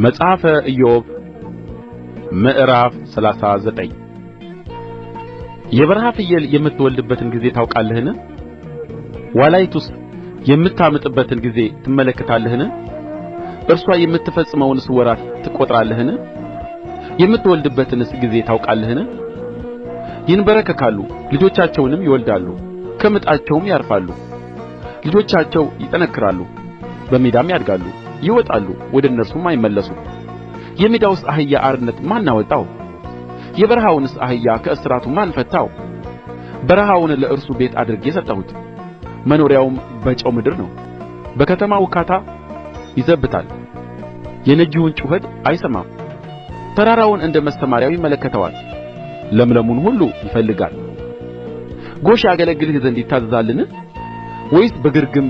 መጽሐፈ ኢዮብ ምዕራፍ 39 የበረሃ ፍየል የምትወልድበትን ጊዜ ታውቃለህን? ዋላይቱስ የምታምጥበትን ጊዜ ትመለከታለህን? እርሷ የምትፈጽመውንስ ወራት ትቈጥራለህን? የምትወልድበትንስ ጊዜ ታውቃለህን? ይንበረከካሉ፣ ልጆቻቸውንም ይወልዳሉ፣ ከምጣቸውም ያርፋሉ። ልጆቻቸው ይጠነክራሉ፣ በሜዳም ያድጋሉ፣ ይወጣሉ፣ ወደ እነርሱም አይመለሱም። የሜዳውስ አህያ አርነት ማን አወጣው? የበረሃውንስ አህያ ከእስራቱ ማን ፈታው? በረሃውን ለእርሱ ቤት አድርጌ ሰጠሁት፣ መኖሪያውም በጨው ምድር ነው። በከተማ ውካታ ይዘብታል፣ የነጂውን ጩኸት አይሰማም። ተራራውን እንደ መሰምርያው ይመለከተዋል፣ ለምለሙን ሁሉ ይፈልጋል። ጎሽ ያገለግልህ ዘንድ ይታዘዛልን? ወይስ በግርግም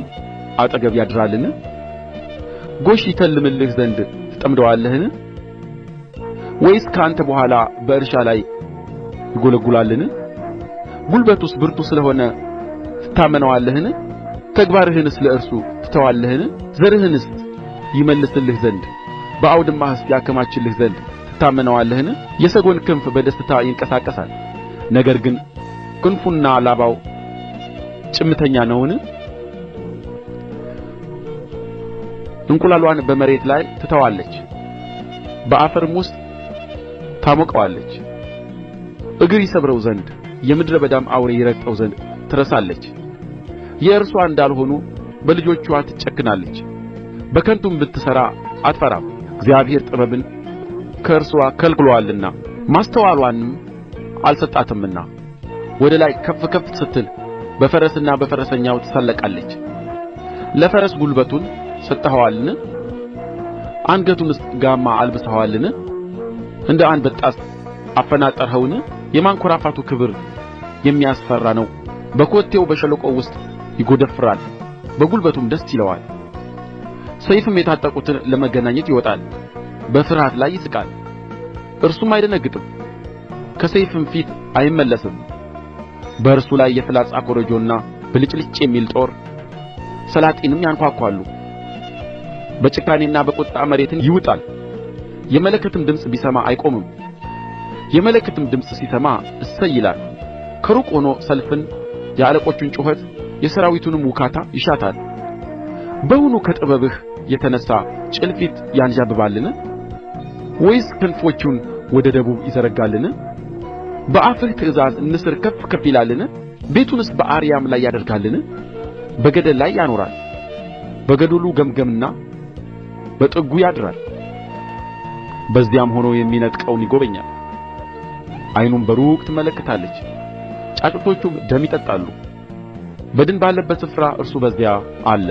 አጠገብ ያድራልን? ጎሽ ይተልምልህ ዘንድ ትጠምደዋለህን? ወይስ ከአንተ በኋላ በእርሻ ላይ ይጐለጕላልን? ጉልበቱስ ብርቱ ስለ ሆነ ትታመነዋለህን? ተግባርህንስ ለእርሱ ትተዋለህን? ዘርህንስ ይመልስልህ ዘንድ በአውድማህስ ያከማችልህ ዘንድ ትታመነዋለህን? የሰጐን ክንፍ በደስታ ይንቀሳቀሳል፣ ነገር ግን ክንፉና ላባው ጭምተኛ ነውን? እንቍላልዋን በመሬት ላይ ትተዋለች፣ በአፈርም ውስጥ ታሞቀዋለች። እግር ይሰብረው ዘንድ የምድረ በዳም አውሬ ይረግጠው ዘንድ ትረሳለች። የእርሷ እንዳልሆኑ በልጆችዋ ትጨክናለች፣ በከንቱም ብትሠራ አትፈራም። እግዚአብሔር ጥበብን ከእርስዋ ከልክሎአልና ማስተዋልዋንም አልሰጣትምና። ወደ ላይ ከፍ ከፍ ስትል በፈረስና በፈረሰኛው ትሳለቃለች። ለፈረስ ጉልበቱን ሰጥተኸዋልን? አንገቱንስ ጋማ አልብሰኸዋልን? እንደ አንበጣስ አፈናጠርኸውን? የማንኰራፋቱ ክብር የሚያስፈራ ነው። በኮቴው በሸለቆው ውስጥ ይጐደፍራል፣ በጕልበቱም ደስ ይለዋል። ሰይፍም የታጠቁትን ለመገናኘት ይወጣል፣ በፍርሃት ላይ ይስቃል፣ እርሱም አይደነግጥም፣ ከሰይፍም ፊት አይመለስም። በእርሱ ላይ የፍላጻ ኮረጆና ብልጭልጭ የሚል ጦር ሰላጢንም ያንኳኳሉ። በጭካኔና በቍጣ መሬትን ይውጣል። የመለከትም ድምፅ ቢሰማ አይቆምም። የመለከትም ድምፅ ሲሰማ እሰይ ይላል። ከሩቅ ሆኖ ሰልፍን፣ የአለቆቹን ጩኸት፣ የሠራዊቱንም ውካታ ይሻታል። በውኑ ከጥበብህ የተነሣ ጭልፊት ያንዣብባልን? ወይስ ክንፎቹን ወደ ደቡብ ይዘረጋልን? በአፍህ ትእዛዝ ንስር ከፍ ከፍ ይላልን? ቤቱንስ በአርያም ላይ ያደርጋልን? በገደል ላይ ያኖራል፣ በገደሉ ገምገምና በጥጉ ያድራል። በዚያም ሆኖ የሚነጥቀውን ይጐበኛል። ዓይኑም በሩቅ ትመለከታለች፣ ጫጩቶቹም ደም ይጠጣሉ። በድን ባለበት ስፍራ እርሱ በዚያ አለ።